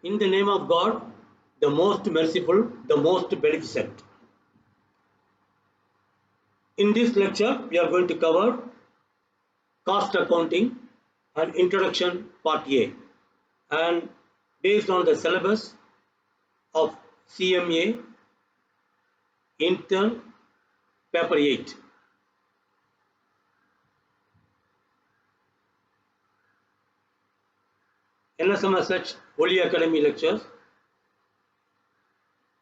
In the name of God, the most merciful, the most beneficent. In this lecture, we are going to cover cost accounting and introduction part A, and based on the syllabus of CMA intern paper 8. NSM Holy Academy lectures,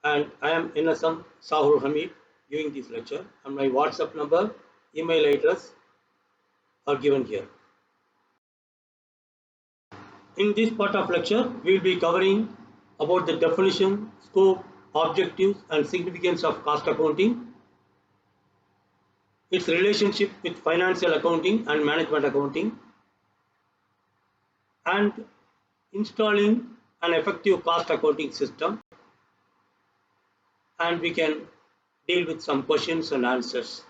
and I am NSM Sahul Hamid giving this lecture, and my WhatsApp number, email address are given here. In this part of lecture, we will be covering about the definition, scope, objectives and significance of cost accounting, its relationship with financial accounting and management accounting, and installing an effective cost accounting system, and we can deal with some questions and answers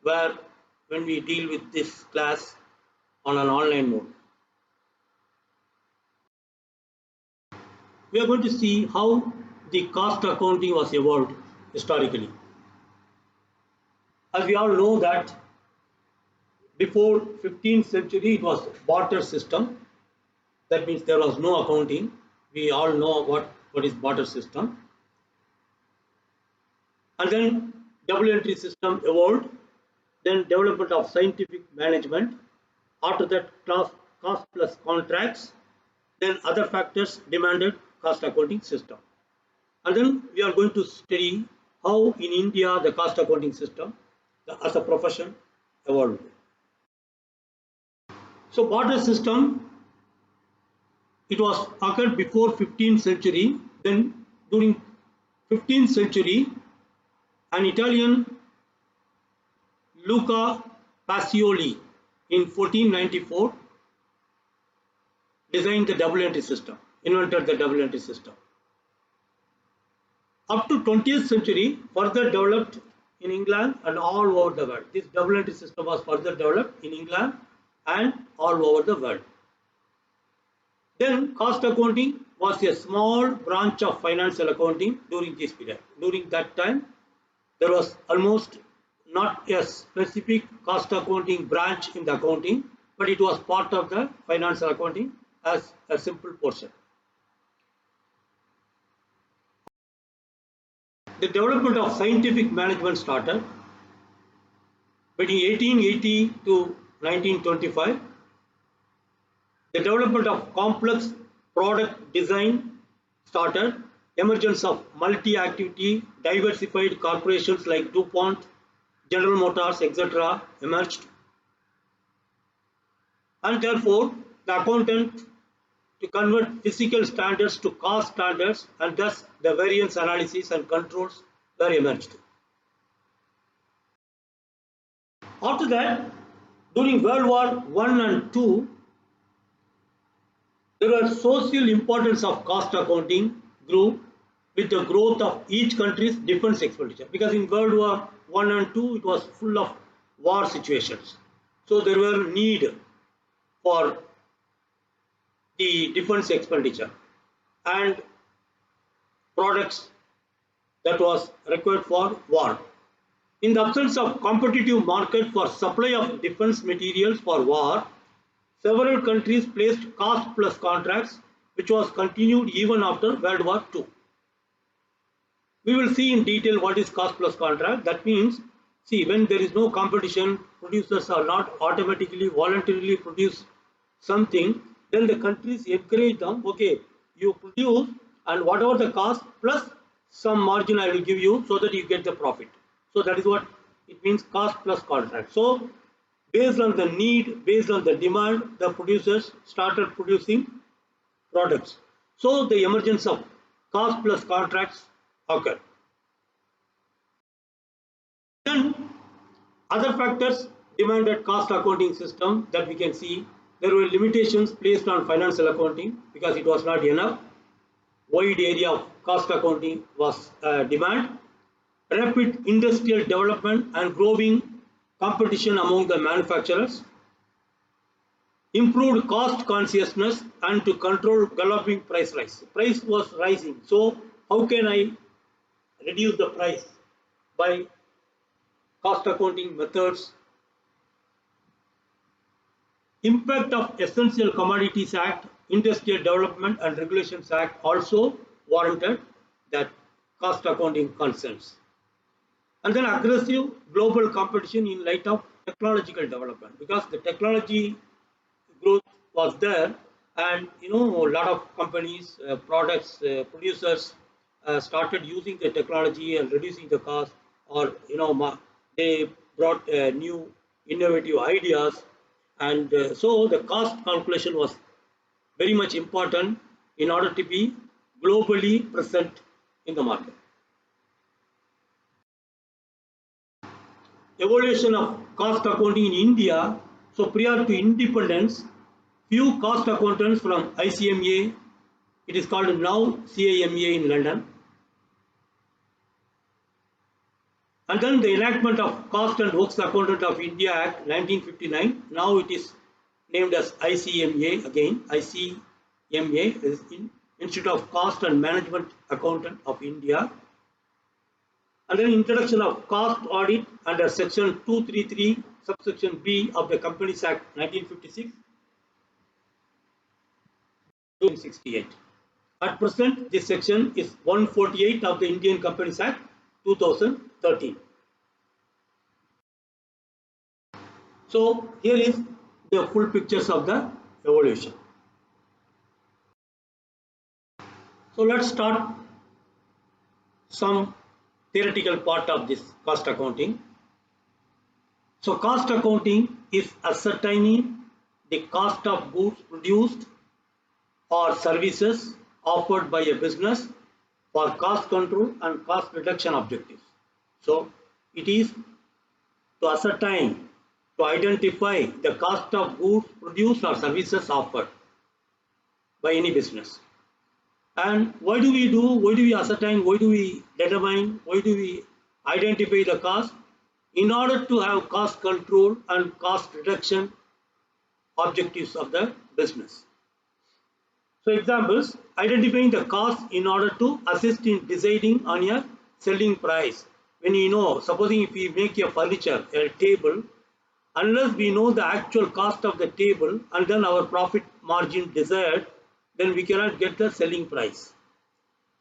where when we deal with this class on an online mode. We are going to see how the cost accounting was evolved historically. As we all know that before 15th century it was barter system. That means there was no accounting. We all know what is barter system. And then double entry system evolved. Then development of scientific management. After that, cost plus contracts. Then other factors demanded cost accounting system. And then we are going to study how in India the cost accounting system as a profession evolved. So barter system, it was occurred before 15th century. Then during 15th century, an Italian, Luca Pacioli, in 1494 designed the double entry system, invented the double entry system. Up to 20th century, further developed in England and all over the world. This double entry system was further developed in England and all over the world. Then cost accounting was a small branch of financial accounting during this period. During that time, there was almost not a specific cost accounting branch in the accounting, but it was part of the financial accounting as a simple portion. The development of scientific management started between 1880 to 1925. The development of complex product design started. Emergence of multi-activity, diversified corporations like DuPont, General Motors, etc. emerged. And therefore, the accountant to convert physical standards to cost standards, and thus the variance analysis and controls were emerged. After that, during World War I and II, there was social importance of cost accounting grew with the growth of each country's defense expenditure. Because in World War I and II, it was full of war situations. So there were need for the defense expenditure and products that was required for war. In the absence of competitive market for supply of defense materials for war, several countries placed cost plus contracts, which was continued even after World War II. We will see in detail what is cost plus contract. That means, see, when there is no competition, producers are not automatically voluntarily produce something, then the countries encourage them, okay, you produce and whatever the cost plus some margin I will give you so that you get the profit. So that is what it means, cost plus contract. So based on the need, based on the demand, the producers started producing products. So the emergence of cost plus contracts occurred. Then other factors demanded cost accounting system that we can see. There were limitations placed on financial accounting because it was not enough. Wide area of cost accounting was demand. Rapid industrial development and growing competition among the manufacturers. improved cost consciousness and to control galloping price rise. Price was rising. So how can I reduce the price? By cost accounting methods. Impact of Essential Commodities Act, Industrial Development and Regulations Act also warranted that cost accounting concerns. And then aggressive global competition in light of technological development, because the technology growth was there, and a lot of companies, products, producers started using the technology and reducing the cost, or they brought new innovative ideas, and so the cost calculation was very much important in order to be globally present in the market. Evolution of cost accounting in India. So prior to independence, few cost accountants from ICMA, it is called now CIMA in London. And then the enactment of Cost and Works Accountant of India Act 1959, now it is named as ICMA again. ICMA is Institute of Cost and Management Accountant of India. And then introduction of cost audit under section 233 subsection B of the Companies Act 1956 to 68. At present, this section is 148 of the Indian Companies Act 2013. So here is the full pictures of the evolution. So let's start some theoretical part of this cost accounting. So cost accounting is ascertaining the cost of goods produced or services offered by a business for cost control and cost reduction objectives. So it is to ascertain, to identify the cost of goods produced or services offered by any business. And why do we ascertain, why do we determine, why do we identify the cost? In order to have cost control and cost reduction objectives of the business. So examples, identifying the cost in order to assist in deciding on a selling price. When supposing if we make a furniture, a table, unless we know the actual cost of the table and then our profit margin desired, then we cannot get the selling price.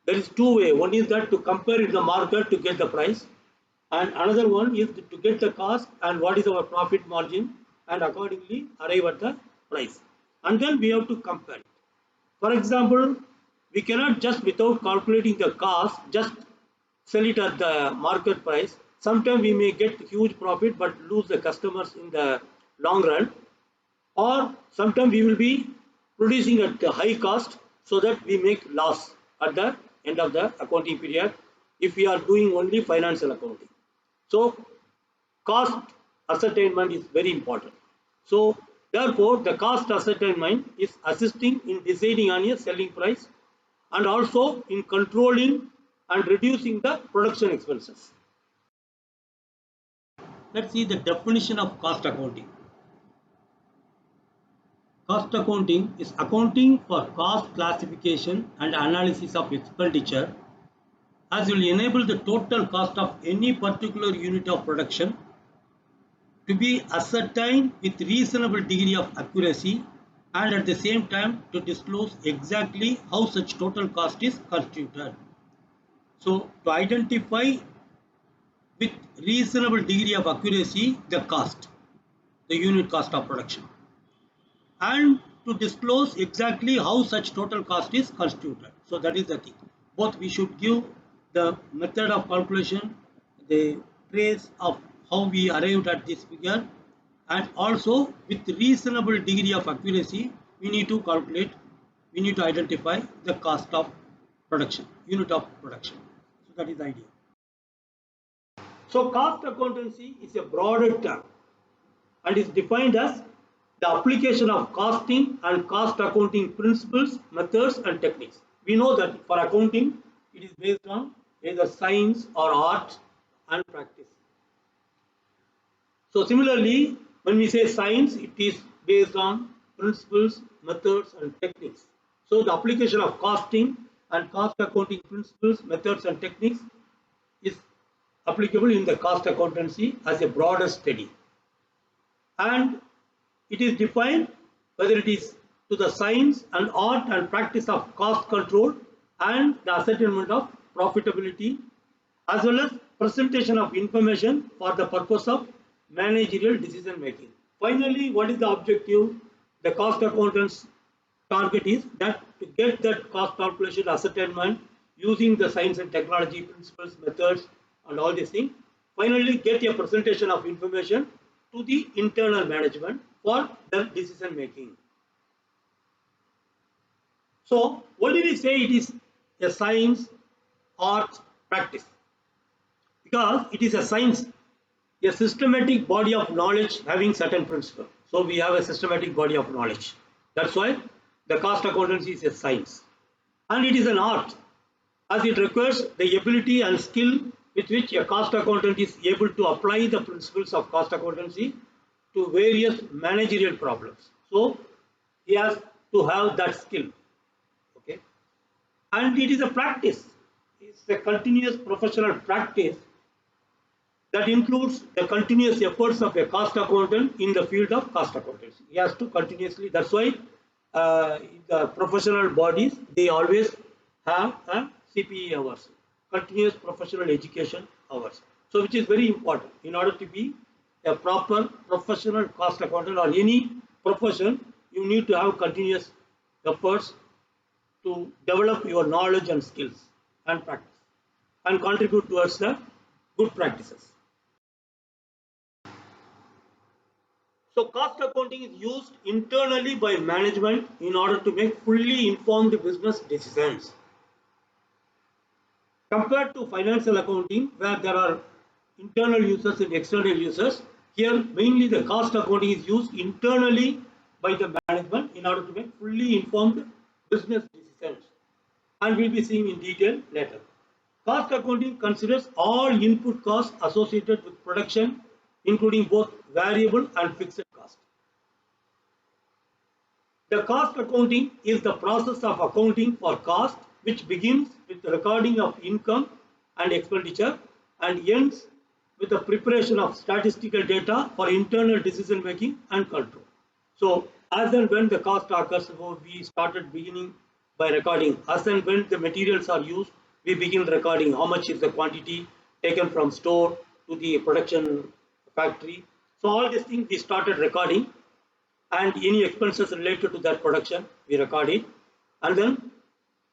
There is two ways. One is that to compare in the market to get the price, and another one is to get the cost and what is our profit margin, and accordingly arrive at the price. And then we have to compare it. For example, we cannot just without calculating the cost just sell it at the market price. Sometimes we may get huge profit but lose the customers in the long run, or sometimes we will be producing at a high cost so that we make loss at the end of the accounting period if we are doing only financial accounting. So cost ascertainment is very important. So therefore the cost ascertainment is assisting in deciding on a selling price and also in controlling and reducing the production expenses. Let's see the definition of cost accounting. Cost accounting is accounting for cost classification and analysis of expenditure, as will enable the total cost of any particular unit of production to be ascertained with reasonable degree of accuracy, and at the same time to disclose exactly how such total cost is constituted. So to identify with reasonable degree of accuracy the cost, the unit cost of production, and to disclose exactly how such total cost is constituted. So that is the thing. Both we should give the method of calculation, the trace of how we arrived at this figure, and also with reasonable degree of accuracy we need to calculate, we need to identify the cost of production, unit of production. So that is the idea. So cost accountancy is a broader term and is defined as the application of costing and cost accounting principles, methods and techniques. We know that for accounting it is based on either science or art and practice. So similarly, when we say science, it is based on principles, methods, and techniques. So the application of costing and cost accounting principles, methods, and techniques is applicable in the cost accountancy as a broader study. And it is defined whether it is to the science and art and practice of cost control and the ascertainment of profitability, as well as presentation of information for the purpose of managerial decision making. Finally, what is the objective? The cost accountant's target is that to get that cost calculation ascertainment using the science and technology principles, methods, and all these things. Finally, get a presentation of information to the internal management for the decision making. So, what did we say? It is a science, art, practice. Because it is a science, a systematic body of knowledge having certain principles. So, we have a systematic body of knowledge. That's why the cost accountancy is a science. And it is an art, as it requires the ability and skill with which a cost accountant is able to apply the principles of cost accountancy to various managerial problems. So, he has to have that skill. Okay, and it is a practice. It's a continuous professional practice that includes the continuous efforts of a cost accountant in the field of cost accountancy. He has to continuously. That's why the professional bodies, they always have a CPE hours, continuous professional education hours. So, which is very important in order to be a proper professional cost accountant or any profession. You need to have continuous efforts to develop your knowledge and skills and practice and contribute towards the good practices. So, cost accounting is used internally by management in order to make fully informed business decisions. Compared to financial accounting, where there are internal users and external users, here mainly the cost accounting is used internally by the management in order to make fully informed business decisions. And we'll be seeing in detail later. Cost accounting considers all input costs associated with production, including both variable and fixed cost. The cost accounting is the process of accounting for cost, which begins with the recording of income and expenditure and ends with the preparation of statistical data for internal decision making and control. So, as and when the cost occurs, we started beginning by recording. As and when the materials are used, we begin recording how much is the quantity taken from store to the production factory. So, all these things we started recording, and any expenses related to that production, we record it. And then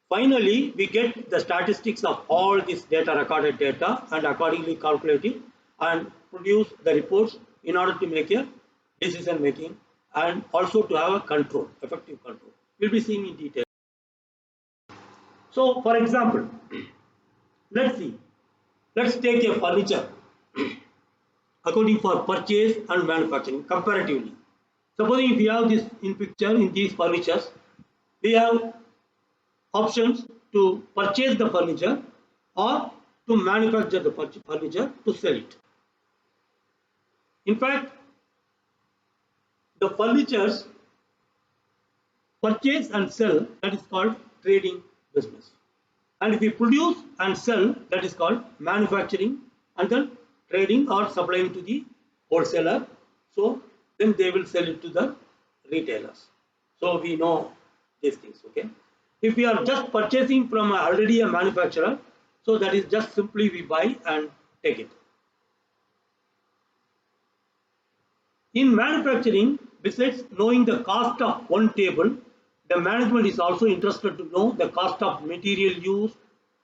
finally, we get the statistics of all this data, recorded data, and accordingly calculate it and produce the reports in order to make a decision making and also to have a control, effective control. We'll be seeing in detail. So, for example, let's see. Let's take a furniture accounting for purchase and manufacturing comparatively. Supposing if we have this in picture in these furnitures, we have options to purchase the furniture or to manufacture the furniture to sell it. In fact, the furnitures purchase and sell, that is called trading business. And if we produce and sell, that is called manufacturing, and then trading or supplying to the wholesaler. So then they will sell it to the retailers. So we know these things. Okay. If we are just purchasing from already a manufacturer, so that is just simply we buy and take it. In manufacturing, besides knowing the cost of one table, the management is also interested to know the cost of material used,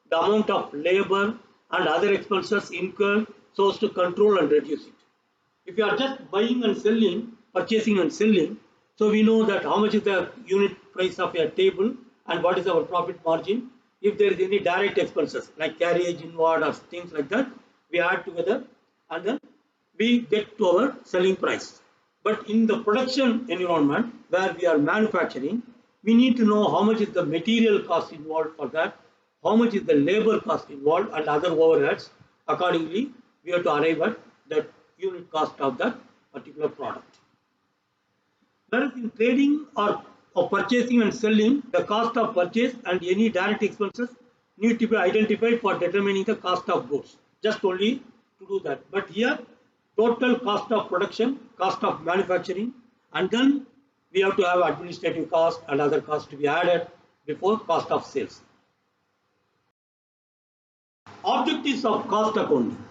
the amount of labor and other expenses incurred so as to control and reduce it. If you are just buying and selling, purchasing and selling, so we know that how much is the unit price of a table and what is our profit margin. If there is any direct expenses like carriage inward or things like that, we add together and then we get to our selling price. But in the production environment where we are manufacturing, we need to know how much is the material cost involved for that, how much is the labor cost involved and other overheads. Accordingly, we have to arrive at the unit cost of that particular product. Whereas in trading or purchasing and selling, the cost of purchase and any direct expenses need to be identified for determining the cost of goods. Just only to do that. But here, total cost of production, cost of manufacturing, and then we have to have administrative cost and other costs to be added before cost of sales. Objectives of cost accounting.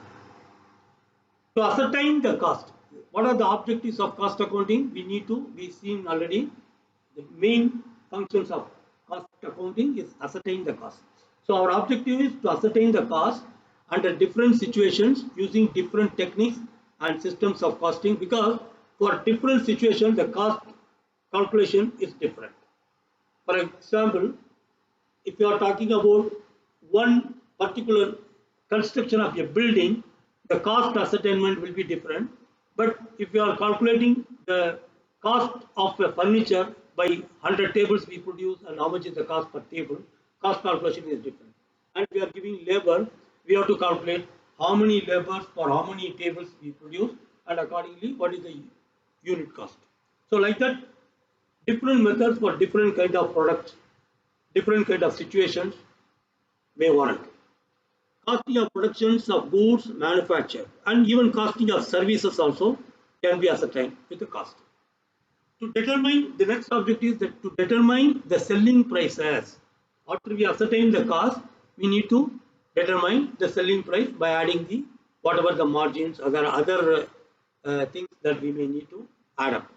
To ascertain the cost, what are the objectives of cost accounting? We need to be seen already. The main functions of cost accounting is ascertain the cost. So our objective is to ascertain the cost under different situations using different techniques and systems of costing, because for different situations the cost calculation is different. For example, if you are talking about one particular construction of a building, the cost ascertainment will be different. But if you are calculating the cost of a furniture by 100 tables we produce and how much is the cost per table, cost calculation is different. And we are giving labor, we have to calculate how many labors for how many tables we produce, and accordingly what is the unit cost. So like that, different methods for different kind of products, different kind of situations may warrant. Costing of productions of goods manufactured and even costing of services also can be ascertained with the cost. To determine, the next objective is that to determine the selling prices. After we ascertain the cost, we need to determine the selling price by adding the whatever the margins, other things that we may need to add up.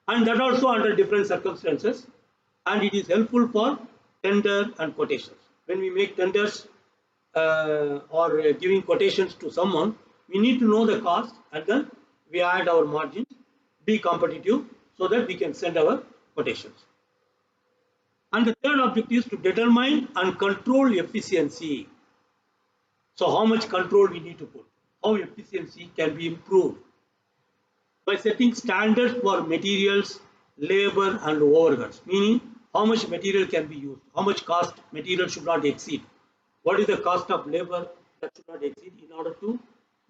And that also under different circumstances, and it is helpful for tender and quotations. When we make tenders or giving quotations to someone, we need to know the cost and then we add our margins, be competitive so that we can send our quotations. And the third objective is to determine and control efficiency. So how much control we need to put, how efficiency can be improved by setting standards for materials, labor and overheads, meaning how much material can be used, how much cost material should not exceed, what is the cost of labor that should not exceed in order to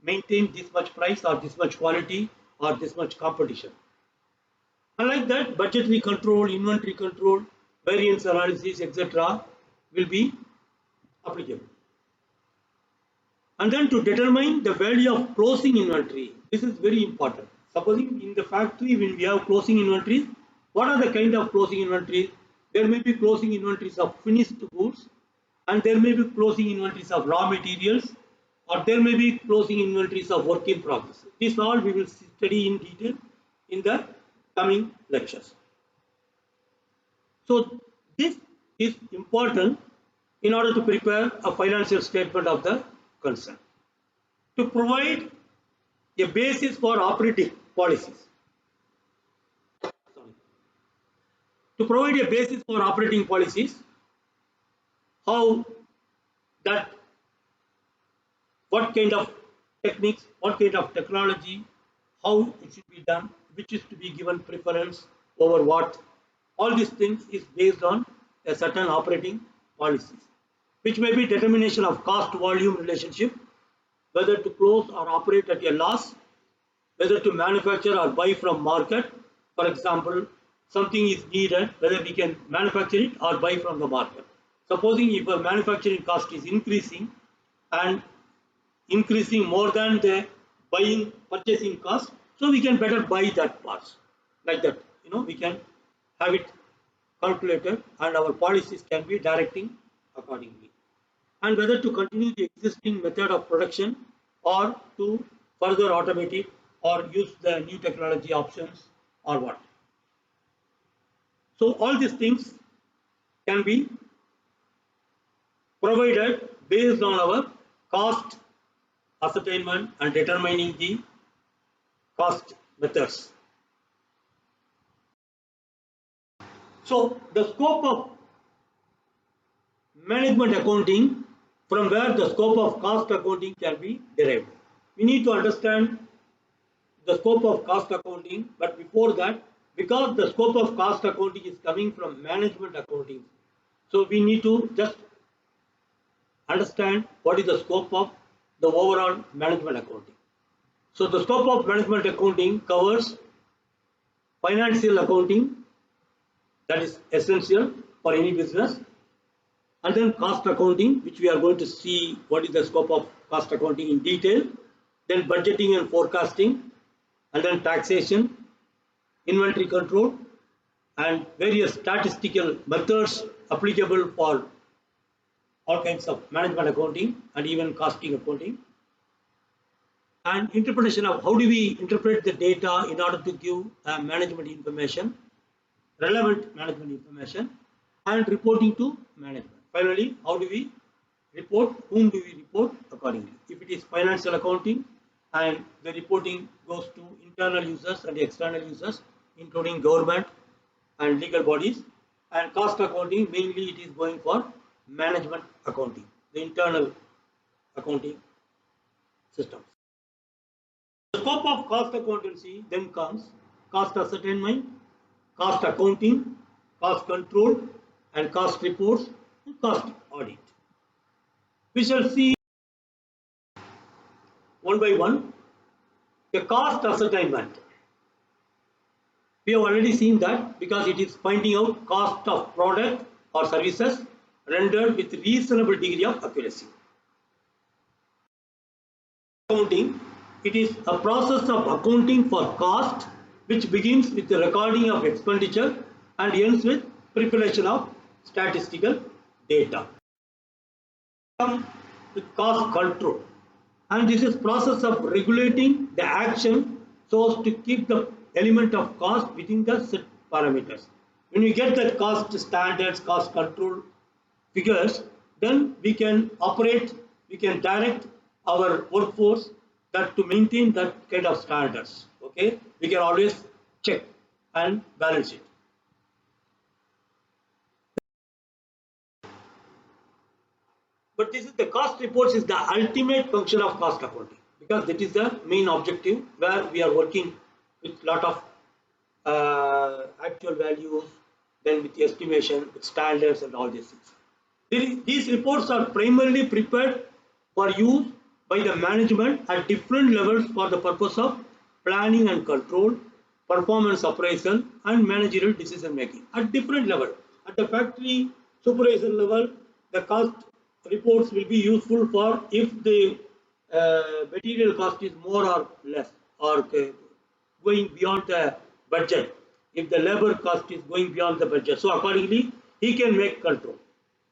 maintain this much price or this much quality or this much competition. Unlike that, budgetary control, inventory control, variance analysis, etc. will be applicable. And then to determine the value of closing inventory, this is very important. Supposing in the factory when we have closing inventories, what are the kind of closing inventories? There may be closing inventories of finished goods, and there may be closing inventories of raw materials, or there may be closing inventories of work in progress. This all we will study in detail in the coming lectures. So this is important in order to prepare a financial statement of the concern. To provide a basis for operating policies. To provide a basis for operating policies, how that, what kind of techniques, what kind of technology, how it should be done, which is to be given preference over what, all these things is based on a certain operating policies, which may be determination of cost volume relationship, whether to close or operate at a loss, whether to manufacture or buy from market. For example, something is needed, whether we can manufacture it or buy from the market. Supposing if a manufacturing cost is increasing and increasing more than the purchasing cost, so we can better buy that parts. Like that, we can have it calculated and our policies can be directing accordingly. And whether to continue the existing method of production or to further automate it or use the new technology options or what. So all these things can be provided based on our cost ascertainment and determining the cost methods. So the scope of management accounting, from where the scope of cost accounting can be derived. We need to understand the scope of cost accounting, but before that, because the scope of cost accounting is coming from management accounting, so we need to just understand what is the scope of the overall management accounting. So the scope of management accounting covers financial accounting, that is essential for any business, and then cost accounting, which we are going to see what is the scope of cost accounting in detail, then budgeting and forecasting, and then taxation, inventory control, and various statistical methods applicable for all kinds of management accounting and even costing accounting, and interpretation of how do we interpret the data in order to give management information, relevant management information, and reporting to management. Finally, how do we report, whom do we report accordingly? If it is financial accounting and the reporting goes to internal users and external users, including government and legal bodies, and cost accounting, mainly it is going for management accounting, the internal accounting systems. The scope of cost accountancy then comes cost ascertainment, cost accounting, cost control, and cost reports, and cost audit. We shall see one by one. The cost ascertainment. We have already seen that because it is finding out cost of product or services rendered with reasonable degree of accuracy. Accounting, it is a process of accounting for cost which begins with the recording of expenditure and ends with preparation of statistical data. Come with cost control, and this is process of regulating the action so as to keep the element of cost within the set parameters. When we get the cost standards, cost control figures, then we can operate, we can direct our workforce that to maintain that kind of standards. Okay, we can always check and balance it. But this is the cost reports is the ultimate function of cost accounting, because that is the main objective where we are working with lot of actual values, then with the estimation, with standards and all these things. These reports are primarily prepared for use by the management at different levels for the purpose of planning and control, performance appraisal, and managerial decision making at different level. At the factory supervisor level, the cost reports will be useful for if the material cost is more or less, or going beyond the budget, if the labor cost is going beyond the budget. So accordingly, he can make control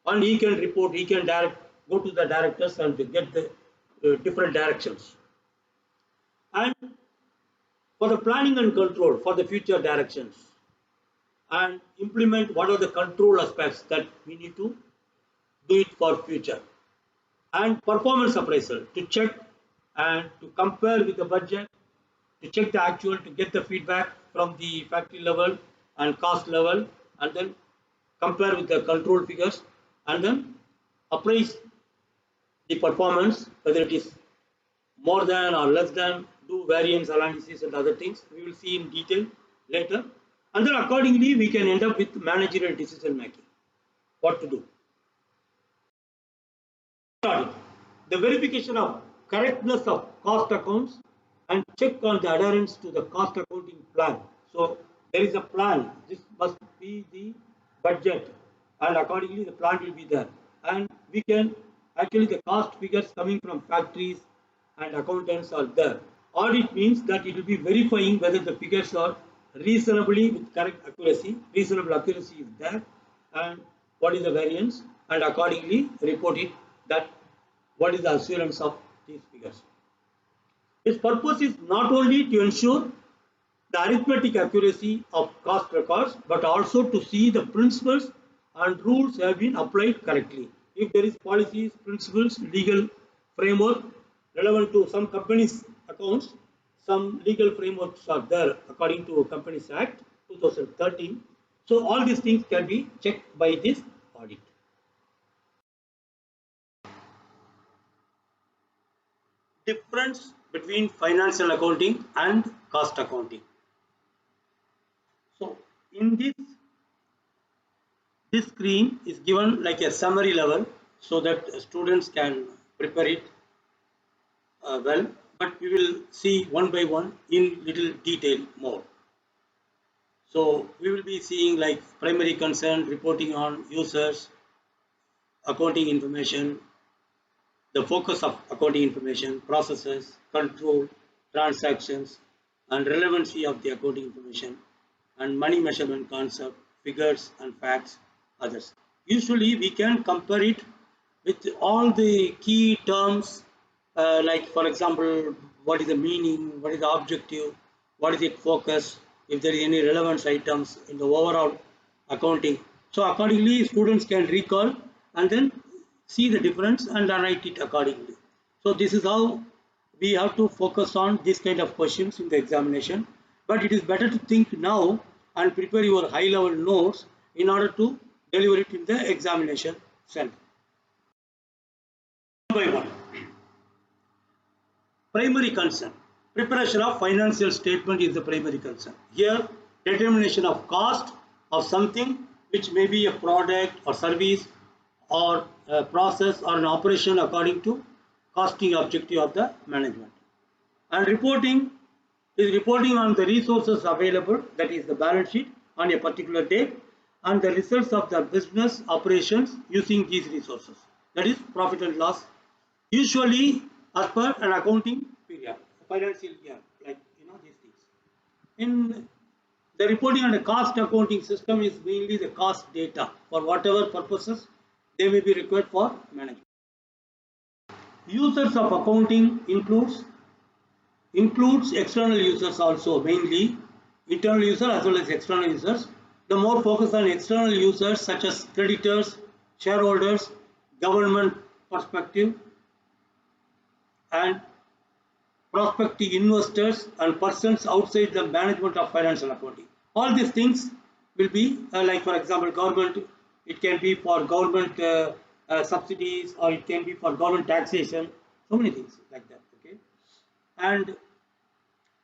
and he can report, he can go to the directors and get the different directions. And for the planning and control for the future directions, and implement what are the control aspects that we need to do it for future. And performance appraisal to check and to compare with the budget, to check the actual, to get the feedback from the factory level and cost level, and then compare with the control figures, and then appraise the performance, whether it is more than or less than, do variance analysis and other things. We will see in detail later. And then accordingly, we can end up with managerial decision making, what to do. The verification of correctness of cost accounts and check on the adherence to the cost accounting plan. So there is a plan. This must be the budget, and accordingly the plan will be there. And we can actually the cost figures coming from factories and accountants are there. Audit means that it will be verifying whether the figures are reasonably with correct accuracy. Reasonable accuracy is there, and what is the variance, and accordingly report it that what is the assurance of these figures. Its purpose is not only to ensure the arithmetic accuracy of cost records, but also to see the principles and rules have been applied correctly. If there is policies, principles, legal framework relevant to some companies' accounts, some legal frameworks are there according to Companies Act 2013. So all these things can be checked by this audit. Difference between financial accounting and cost accounting. So in this screen is given like a summary level so that students can prepare it well, but we will see one by one in little detail more. So we will be seeing like primary concern, reporting on users, accounting information, the focus of accounting information, processes, control, transactions, and relevancy of the accounting information, and money measurement concept, figures and facts, others. Usually we can compare it with all the key terms, like for example, what is the meaning, what is the objective, what is its focus, if there is any relevance items in the overall accounting. So accordingly, students can recall and then see the difference and write it accordingly. So this is how we have to focus on this kind of questions in the examination. But it is better to think now and prepare your high level notes in order to deliver it in the examination center. One by one. Primary concern. Preparation of financial statement is the primary concern. Here, determination of cost of something which may be a product or service or a process or an operation according to costing objective of the management. And reporting is reporting on the resources available, that is the balance sheet on a particular date, and the results of the business operations using these resources, that is profit and loss, usually as per an accounting period, financial year, like these things. In the reporting on the cost accounting system is mainly the cost data for whatever purposes they may be required for management. Users of accounting includes external users also, mainly internal users as well as external users. The more focus on external users such as creditors, shareholders, government perspective, and prospective investors and persons outside the management of financial accounting. All these things will be like for example government, it can be for government subsidies, or it can be for government taxation, so many things like that. Okay, and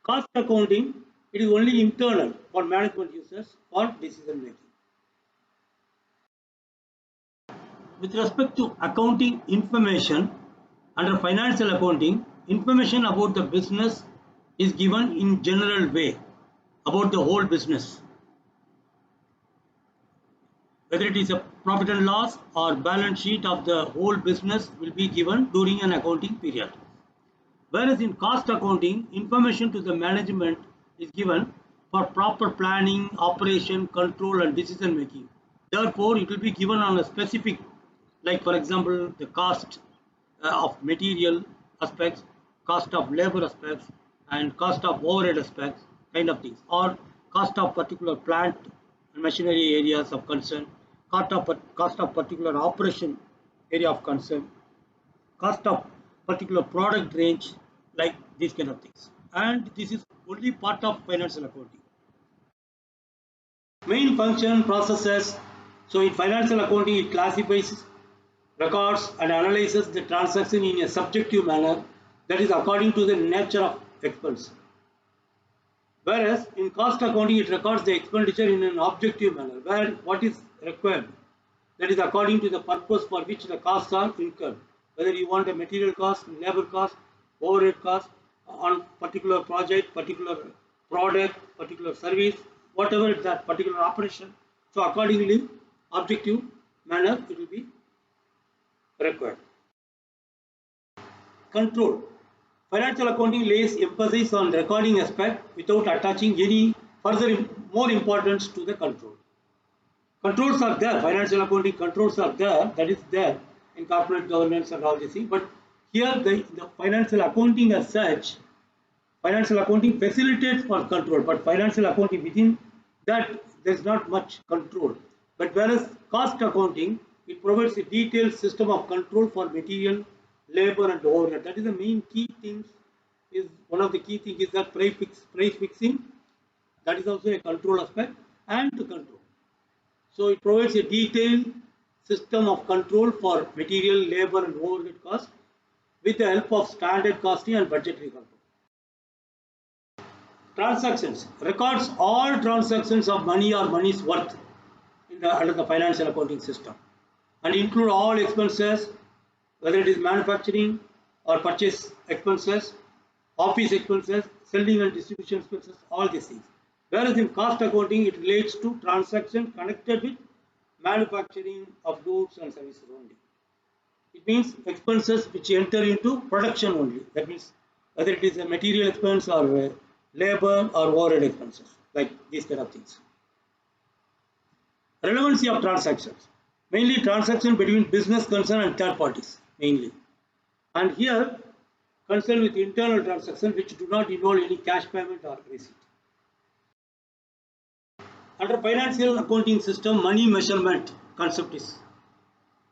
cost accounting, it is only internal for management users for decision making. With respect to accounting information, under financial accounting, information about the business is given in general way about the whole business. Whether it is a profit and loss or balance sheet of the whole business will be given during an accounting period. Whereas in cost accounting, information to the management is given for proper planning, operation, control and decision making. Therefore, it will be given on a specific, like for example, the cost of material aspects, cost of labor aspects, and cost of overhead aspects, kind of things, or cost of particular plant and machinery areas of concern, cost of particular operation area of concern, cost of particular product range, like these kind of things. And this is only part of financial accounting. Main function processes. So in financial accounting, it classifies, records and analyzes the transaction in a subjective manner, that is according to the nature of expense. Whereas in cost accounting, it records the expenditure in an objective manner, where what is required, that is according to the purpose for which the costs are incurred. Whether you want a material cost, labor cost, overhead cost on particular project, particular product, particular service, whatever that particular operation. So accordingly, objective manner it will be required. Control. Financial accounting lays emphasis on recording aspect without attaching any further more importance to the control. Controls are there, financial accounting controls are there, that is there in corporate governance and all these things. But here the financial accounting as such, financial accounting facilitates for control, but financial accounting within that there is not much control. But whereas cost accounting, it provides a detailed system of control for material, labor and overhead. That is the main key things. Is one of the key things is that price fixing. That is also a control aspect and to control. So it provides a detailed system of control for material, labor and overhead costs with the help of standard costing and budgetary control. Transactions records all transactions of money or money's worth under the financial accounting system, and include all expenses, whether it is manufacturing or purchase expenses, office expenses, selling and distribution expenses, all these things. Whereas in cost accounting, it relates to transactions connected with manufacturing of goods and services only. It means expenses which enter into production only. That means whether it is a material expense or labor or overhead expenses, like these kind of things. Relevancy of transactions. Mainly transaction between business concern and third parties, mainly. And here, concern with internal transactions which do not involve any cash payment or receipt. Under financial accounting system, money measurement concept is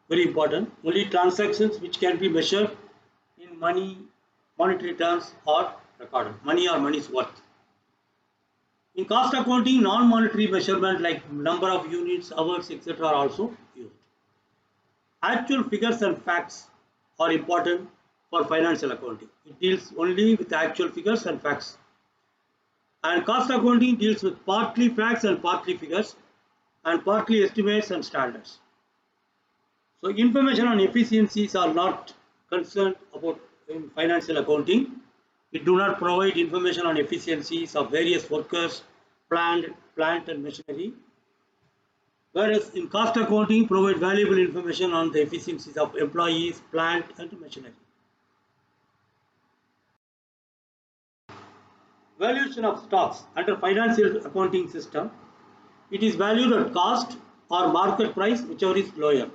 very important. Only transactions which can be measured in money, monetary terms are recorded. Money or money's worth. In cost accounting, non-monetary measurement like number of units, hours, etc. are also used. Actual figures and facts are important for financial accounting. It deals only with actual figures and facts. And cost accounting deals with partly facts and partly figures and partly estimates and standards. So information on efficiencies are not concerned about in financial accounting. It do not provide information on efficiencies of various workers, plant and machinery. Whereas in cost accounting provide valuable information on the efficiencies of employees, plant and machinery. Valuation of stocks under financial accounting system, it is valued at cost or market price, whichever is lower.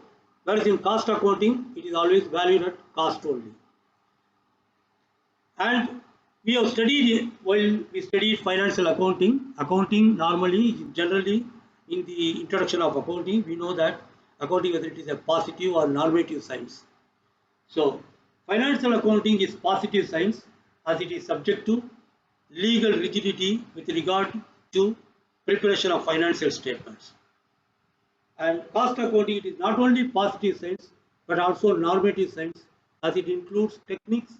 Whereas in cost accounting, it is always valued at cost only. And we have studied, while we studied financial accounting normally, generally in the introduction of accounting, we know that accounting, whether it is a positive or normative science. So financial accounting is positive science as it is subject to legal rigidity with regard to preparation of financial statements. And cost accounting, it is not only positive science but also normative science as it includes techniques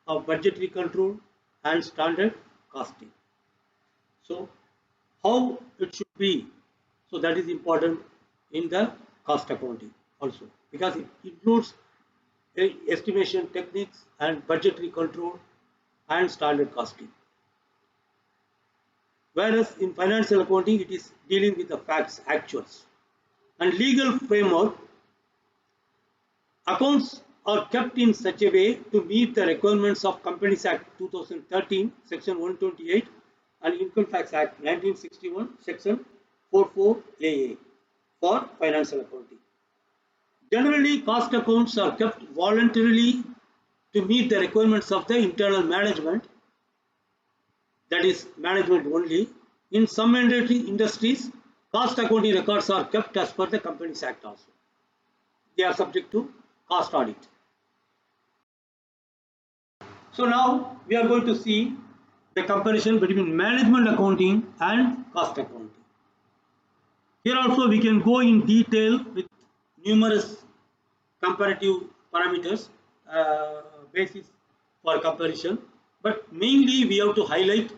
of budgetary control and standard costing. So how it should be, so that is important in the cost accounting also, because it includes estimation techniques and budgetary control and standard costing. Whereas in financial accounting, it is dealing with the facts, actuals. And legal framework, accounts are kept in such a way to meet the requirements of Companies Act 2013, Section 128, and Income Tax Act 1961, Section 44AA for financial accounting. Generally, cost accounts are kept voluntarily to meet the requirements of the internal management, that is management only. In some industries, cost accounting records are kept as per the Companies Act also. They are subject to cost audit. So now we are going to see the comparison between management accounting and cost accounting. Here also we can go in detail with numerous comparative parameters, basis for comparison, but mainly we have to highlight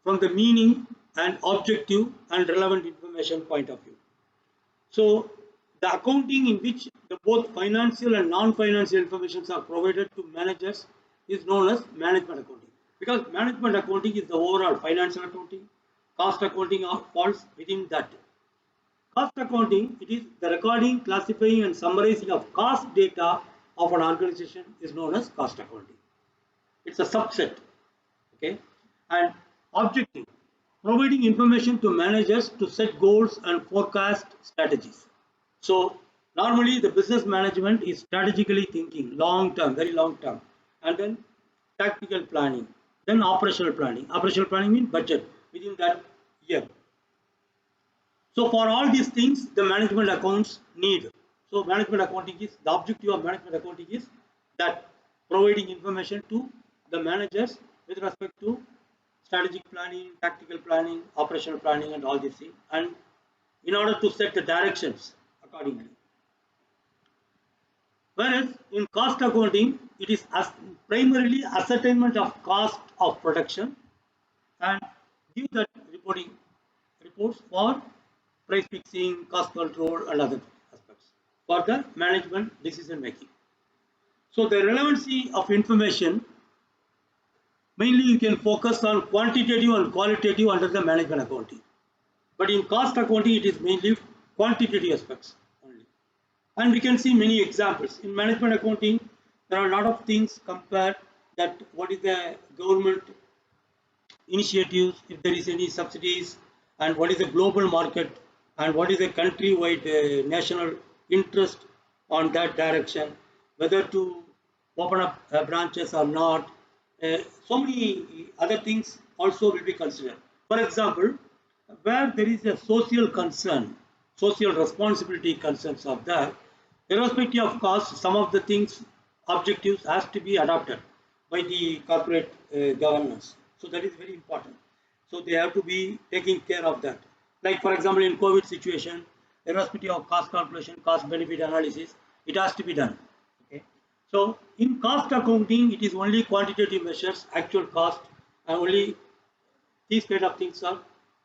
from the meaning and objective and relevant information point of view. So the accounting in which the both financial and non-financial information are provided to managers is known as management accounting, because management accounting is the overall financial accounting. Cost accounting falls within that. Cost accounting, it is the recording, classifying and summarizing of cost data of an organization is known as cost accounting. It's a subset. Okay. And objective, providing information to managers to set goals and forecast strategies. So normally the business management is strategically thinking long term, very long term, and then tactical planning, then operational planning. Operational planning means budget within that year. So for all these things, the management accounts need. So management accounting is, the objective of management accounting is that providing information to the managers with respect to strategic planning, tactical planning, operational planning and all these things, and in order to set the directions accordingly. Whereas in cost accounting, it is primarily ascertainment of cost of production and give that reports for price fixing, cost control and other aspects for the management decision making. So the relevancy of information Mainly you can focus on quantitative and qualitative under the management accounting. But in cost accounting, it is mainly quantitative aspects only. And we can see many examples. In management accounting, there are a lot of things compared that what is the government initiatives, if there is any subsidies, and what is the global market, and what is the country-wide national interest on that direction, whether to open up branches or not. So many other things also will be considered. For example, where there is a social concern, social responsibility concerns of that, irrespective of cost, some of the things, objectives has to be adopted by the corporate governance. So that is very important. So they have to be taking care of that. Like for example, in COVID situation, irrespective of cost calculation, cost benefit analysis, it has to be done. Okay. So in cost accounting, it is only quantitative measures, actual cost, and only these kind of things are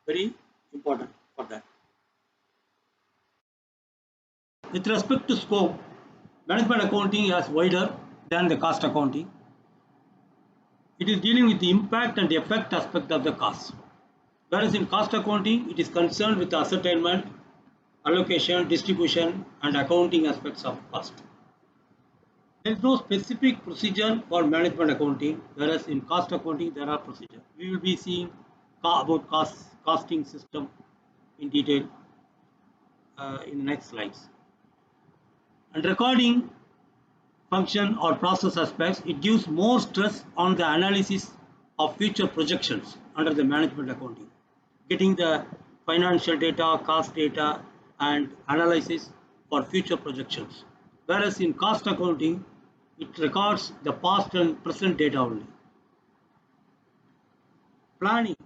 very important for that. With respect to scope, management accounting is wider than the cost accounting. It is dealing with the impact and the effect aspect of the cost. Whereas in cost accounting, it is concerned with the ascertainment, allocation, distribution, and accounting aspects of cost. There is no specific procedure for management accounting, whereas in cost accounting there are procedures. We will be seeing about costing system in detail in the next slides. And recording function or process aspects, it gives more stress on the analysis of future projections under the management accounting, getting the financial data, cost data, and analysis for future projections. Whereas in cost accounting, it records the past and present data only. Planning,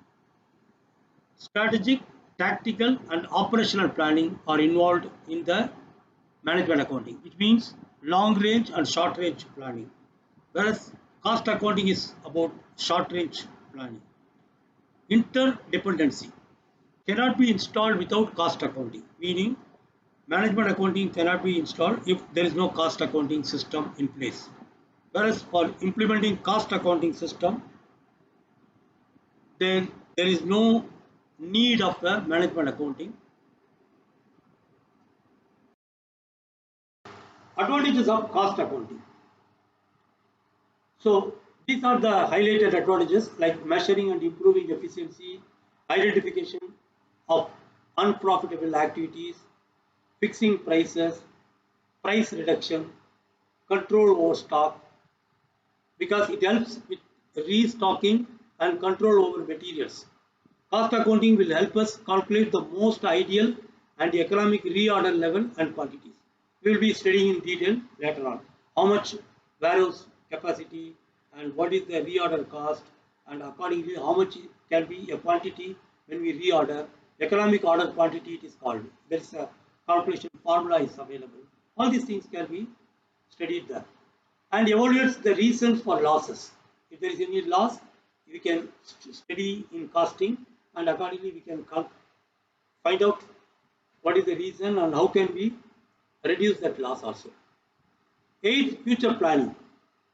strategic, tactical, and operational planning are involved in the management accounting, which means long range and short range planning. Whereas cost accounting is about short range planning. Interdependency cannot be installed without cost accounting, meaning management accounting cannot be installed if there is no cost accounting system in place. Whereas for implementing cost accounting system, then there is no need of the management accounting. Advantages of cost accounting. So these are the highlighted advantages like measuring and improving efficiency, identification of unprofitable activities, fixing prices, price reduction, control over stock, because it helps with restocking and control over materials. Cost accounting will help us calculate the most ideal and economic reorder level and quantities. We will be studying in detail later on how much warehouse capacity and what is the reorder cost, and accordingly how much can be a quantity when we reorder. Economic order quantity it is called. There is a calculation formula is available. All these things can be studied there. And evaluates the reasons for losses. If there is any loss, we can study in costing, and accordingly we can find out what is the reason and how can we reduce that loss also. 8. Future planning.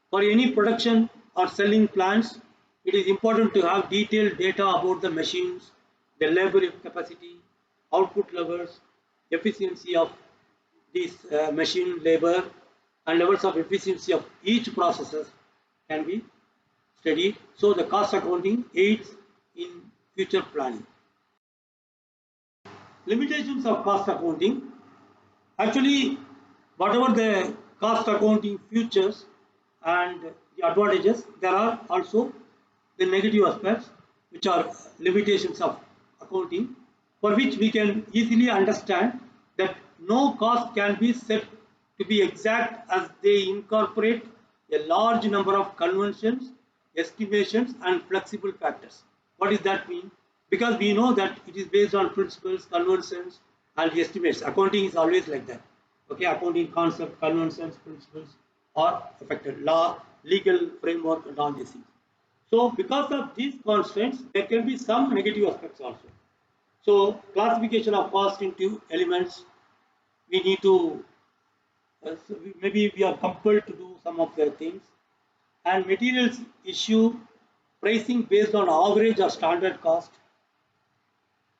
For any production or selling plants, it is important to have detailed data about the machines, the labor capacity, output levels, efficiency of this machine labor, and levels of efficiency of each processes can be studied. So the cost accounting aids in future planning. Limitations of cost accounting. Actually, whatever the cost accounting features and the advantages, there are also the negative aspects, which are limitations of accounting, for which we can easily understand that no cost can be set to be exact as they incorporate a large number of conventions, estimations, and flexible factors. What does that mean? Because we know that it is based on principles, conventions, and estimates. Accounting is always like that. Okay, accounting concept, conventions, principles are affected. Law, legal framework, and all these things. So, because of these constraints, there can be some negative aspects also. So, classification of cost into elements, we need to maybe we are compelled to do some of the things, and materials issue pricing based on average or standard cost,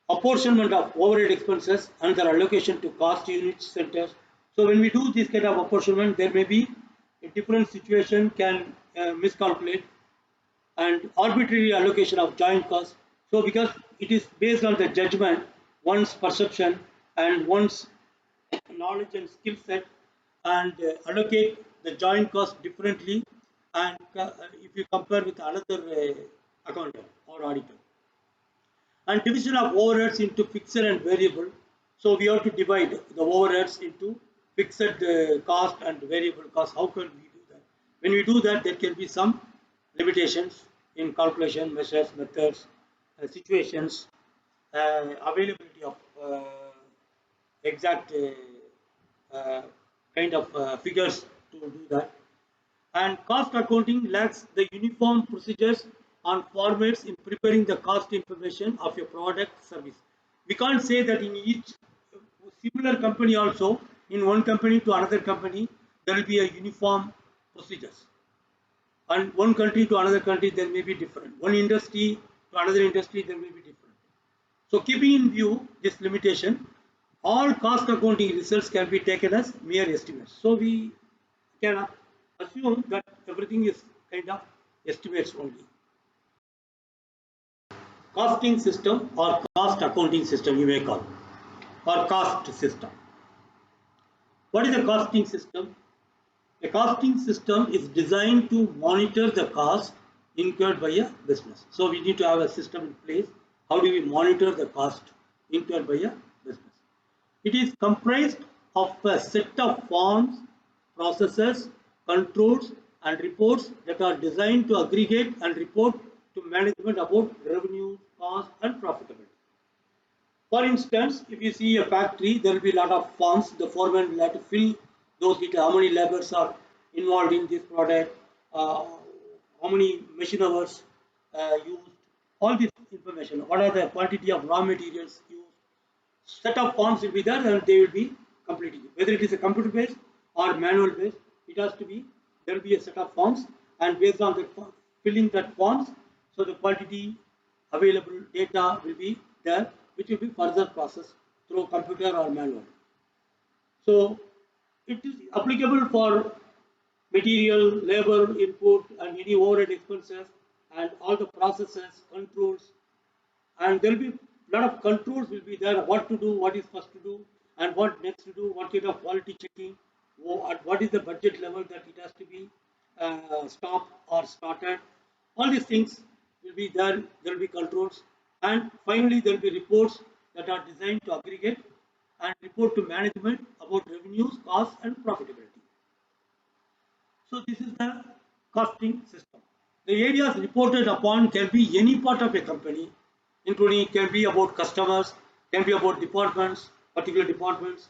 apportionment of overhead expenses and their allocation to cost unit centers. So when we do this kind of apportionment, there may be a different situation can miscalculate and arbitrary allocation of joint costs. So because it is based on the judgment, one's perception and one's knowledge and skill set and allocate the joint cost differently and if you compare with another accountant or auditor. And division of overheads into fixed and variable. So we have to divide the overheads into fixed cost and variable cost. How can we do that? When we do that, there can be some limitations in calculation, measures, methods, situations, availability of exact kind of figures to do that. And cost accounting lacks the uniform procedures and formats in preparing the cost information of your product service. We can't say that in each similar company also, in one company to another company, there will be a uniform procedures. And one country to another country, there may be different. One industry to another industry, there may be different. So keeping in view this limitation, all cost accounting results can be taken as mere estimates. So we can assume that everything is kind of estimates only. Costing system or cost accounting system you may call, or cost system. What is a costing system? A costing system is designed to monitor the cost incurred by a business. So we need to have a system in place. How do we monitor the cost incurred by a business? It is comprised of a set of forms, processes, controls and reports that are designed to aggregate and report to management about revenue, cost and profitability. For instance, if you see a factory, there will be a lot of forms. The foreman will have to fill those details. How many laborers are involved in this product? How many machine hours used? All this information. What are the quantity of raw materials used? Set of forms will be there, and they will be completing it. Whether it is a computer based or manual based, it has to be. There will be a set of forms, and based on the filling that forms, so the quantity available data will be there, which will be further processed through computer or manual. So it is applicable for material, labor input and any overhead expenses and all the processes, controls, and there will be a lot of controls will be there, what to do, what is first to do and what next to do, what kind of quality checking, what is the budget level that it has to be stopped or started. All these things will be there, there will be controls and finally there will be reports that are designed to aggregate and report to management about revenues, costs and profitability. So this is the costing system. The areas reported upon can be any part of a company, including can be about customers, can be about departments, particular departments,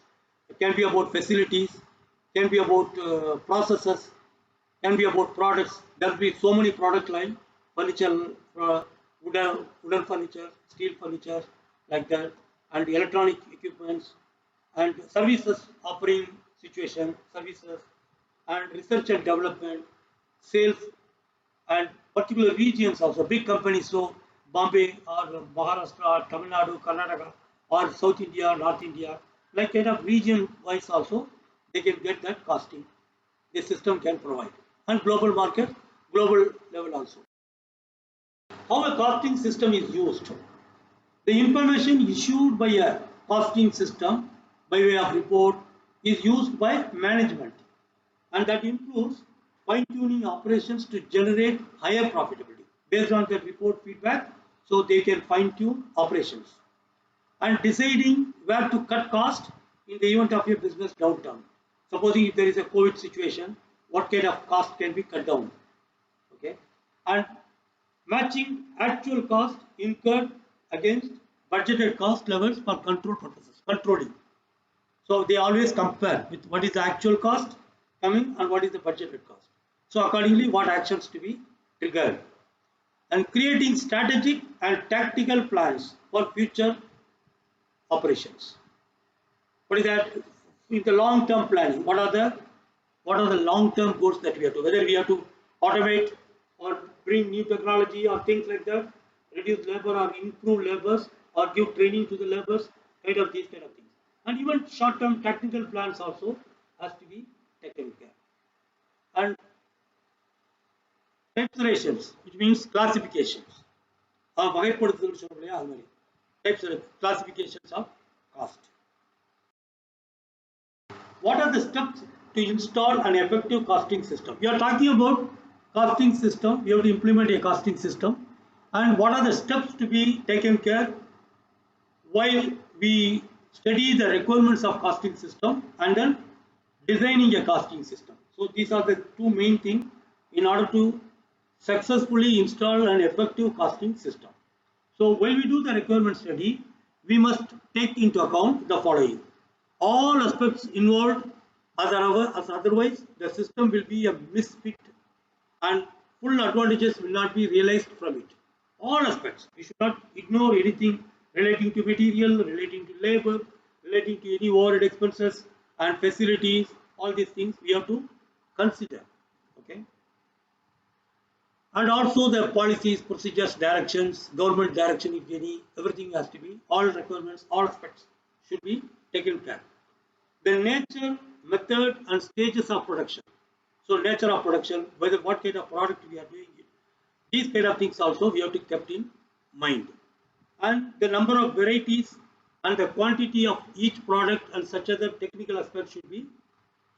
it can be about facilities, can be about processes, can be about products. There will be so many product line, furniture, wooden furniture, steel furniture, like that, and electronic equipments, and services offering situation, services, and research and development, sales, and particular regions also, big companies, so Bombay or Maharashtra or Tamil Nadu, Karnataka, or South India, North India, like kind of region wise also, they can get that costing. The system can provide. And global market, global level also. How a costing system is used. The information issued by a costing system by way of report is used by management, and that includes fine-tuning operations to generate higher profitability based on the report feedback, so they can fine-tune operations and deciding where to cut cost in the event of a business downturn. Supposing if there is a COVID situation, what kind of cost can be cut down, okay, and matching actual cost incurred against budgeted cost levels for control purposes, controlling. So they always compare with what is the actual cost coming and what is the budgeted cost. So accordingly, what actions to be triggered, and creating strategic and tactical plans for future operations. What is that? In the long-term planning, what are the long-term goals that we have to? Whether we have to automate, or bring new technology or things like that, reduce labor or improve labors or give training to the labors, kind of these kind of things. And even short-term technical plans also has to be taken care. And types, which means classifications. வகைப்படுத்துதல் சொல்றோம் இல்லையா அது மாதிரி types classifications of cost. What are the steps to install an effective costing system? We are talking about costing system. We have to implement a costing system. And what are the steps to be taken care while we study the requirements of costing system and then designing a costing system. So these are the two main things in order to successfully install an effective costing system. So when we do the requirement study, we must take into account the following. All aspects involved, as otherwise the system will be a misfit and full advantages will not be realized from it. All aspects, we should not ignore anything relating to material, relating to labor, relating to any overhead expenses and facilities. All these things we have to consider. Okay. And also the policies, procedures, directions, government direction, if any, everything has to be, all requirements, all aspects should be taken care. The nature, method and stages of production. So nature of production, whether what kind of product we are doing it, these kind of things also we have to keep in mind. And the number of varieties and the quantity of each product and such other technical aspects should be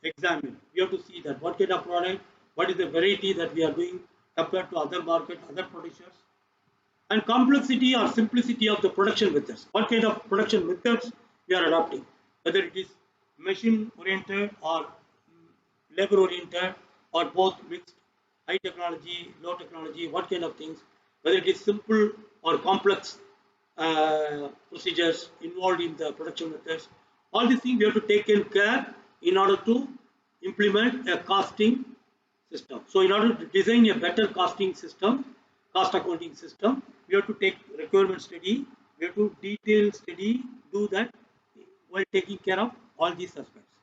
examined. We have to see that what kind of product, what is the variety that we are doing compared to other market, other producers, and complexity or simplicity of the production methods. What kind of production methods we are adopting, whether it is machine oriented or labor oriented or both mixed, high technology, low technology, what kind of things, whether it is simple or complex procedures involved in the production methods. All these things we have to take care in order to implement a costing system. So in order to design a better costing system, cost accounting system, we have to take requirement study, we have to detail study, do that while taking care of all these aspects.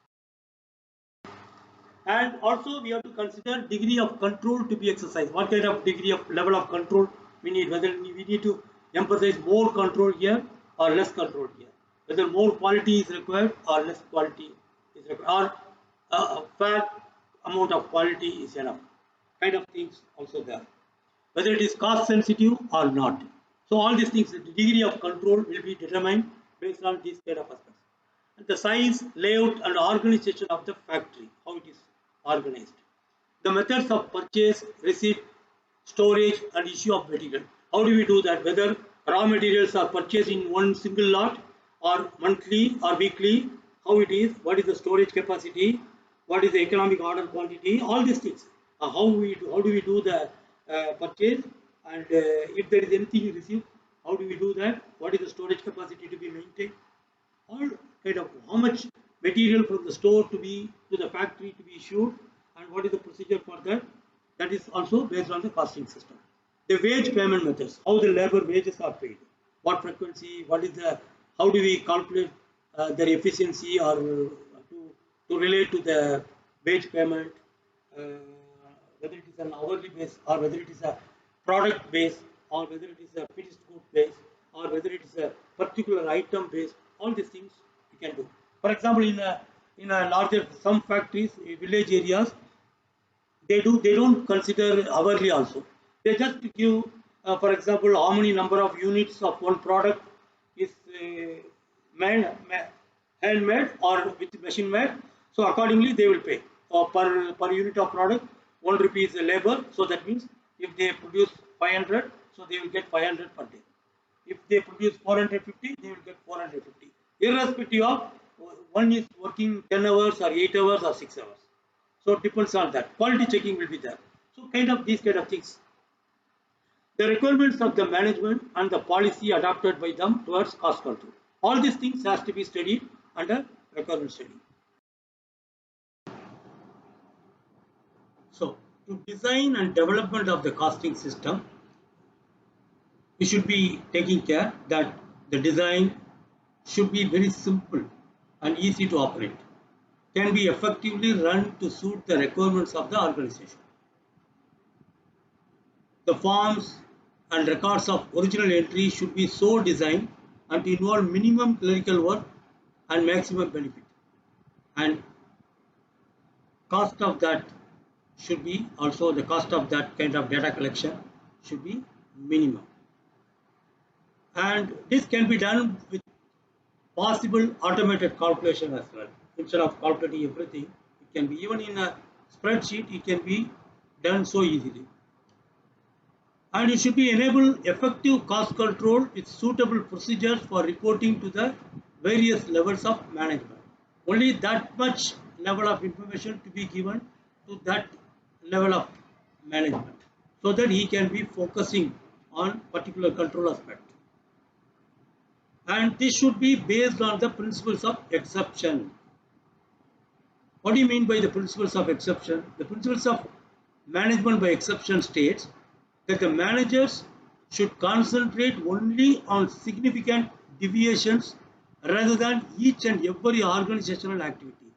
And also we have to consider degree of control to be exercised. What kind of degree of level of control we need, whether we need to emphasize more control here or less control here, whether more quality is required or less quality is required, or a fair amount of quality is enough, kind of things also there, whether it is cost sensitive or not. So all these things, the degree of control will be determined based on these kind of aspects. And the size, layout and organization of the factory, how it is organized. The methods of purchase, receipt, storage and issue of material. How do we do that? Whether raw materials are purchased in one single lot or monthly or weekly, how it is, what is the storage capacity, what is the economic order quantity, all these things. How do we do the purchase, and if there is anything received, how do we do that? What is the storage capacity to be maintained? All kind of how much material from the store to the factory to be issued, and what is the procedure for that? That is also based on the costing system. The wage payment methods, how the labor wages are paid, what frequency, what is the, how do we calculate their efficiency or to relate to the wage payment, whether it is an hourly base or whether it is a product base or whether it is a finished good base or whether it is a particular item base. All these things we can do. For example, in a larger, some factories, village areas, they don't consider hourly also. They just give, for example, how many number of units of one product is handmade or with machine made. So accordingly they will pay per unit of product. 1 rupee is the labor. So that means if they produce 500, so they will get 500 per day. If they produce 450, they will get 450. Irrespective of one is working 10 hours or 8 hours or 6 hours. So it depends on that. Quality checking will be there. So kind of these kind of things. The requirements of the management and the policy adopted by them towards cost control. All these things has to be studied under requirement study. So to design and development of the costing system, we should be taking care that the design should be very simple and easy to operate, can be effectively run to suit the requirements of the organization. The forms and records of original entry should be so designed and to involve minimum clerical work and maximum benefit. And cost of that should be also the cost of that kind of data collection should be minimum. And this can be done with possible automated calculation as well. Instead of calculating everything, it can be even in a spreadsheet, it can be done so easily. And it should be enable effective cost control with suitable procedures for reporting to the various levels of management. Only that much level of information to be given to that level of management so that he can be focusing on particular control aspect. And this should be based on the principles of exception. What do you mean by the principles of exception? The principles of management by exception states that the managers should concentrate only on significant deviations rather than each and every organizational activity.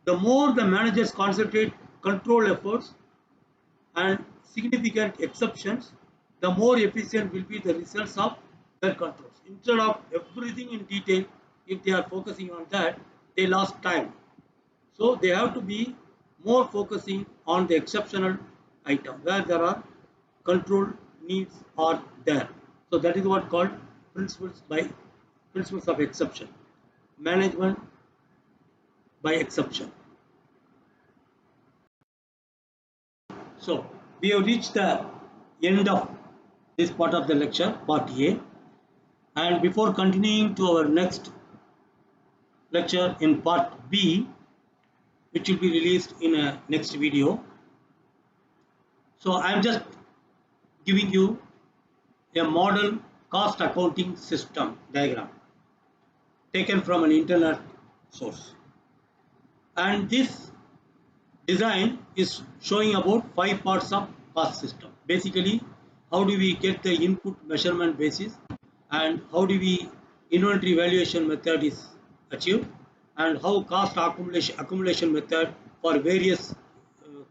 The more the managers concentrate control efforts and significant exceptions, the more efficient will be the results of their controls. Instead of everything in detail, if they are focusing on that, they lost time. So they have to be more focusing on the exceptional item where there are control needs are there. So that is what called principles of exception. Management by exception. So we have reached the end of this part of the lecture, part A. And before continuing to our next lecture in part B, which will be released in a next video. So I am just giving you a model cost accounting system diagram taken from an internet source. And this design is showing about 5 parts of cost system. Basically, how do we get the input measurement basis, and how do we inventory valuation method is achieved, and how cost accumulation method for various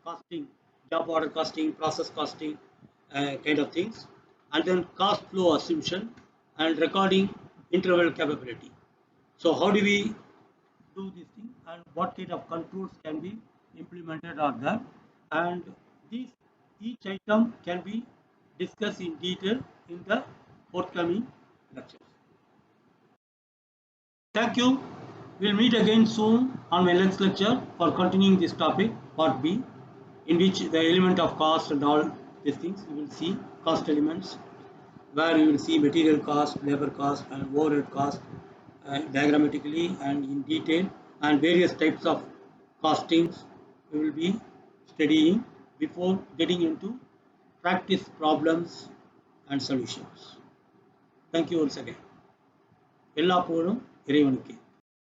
costing, job order costing, process costing kind of things, and then cost flow assumption and recording interval capability. So how do we do this thing, and what kind of controls can be implemented on that, and these each item can be discussed in detail in the forthcoming lectures. Thank you. We'll meet again soon on my next lecture for continuing this topic, part B, in which the element of cost and all these things you will see cost elements, where you will see material cost, labor cost, and overhead cost diagrammatically and in detail, and various types of costings we will be studying before getting into practice problems and solutions. Thank you once again. எல்லா புகழும் இறைவனுக்கே.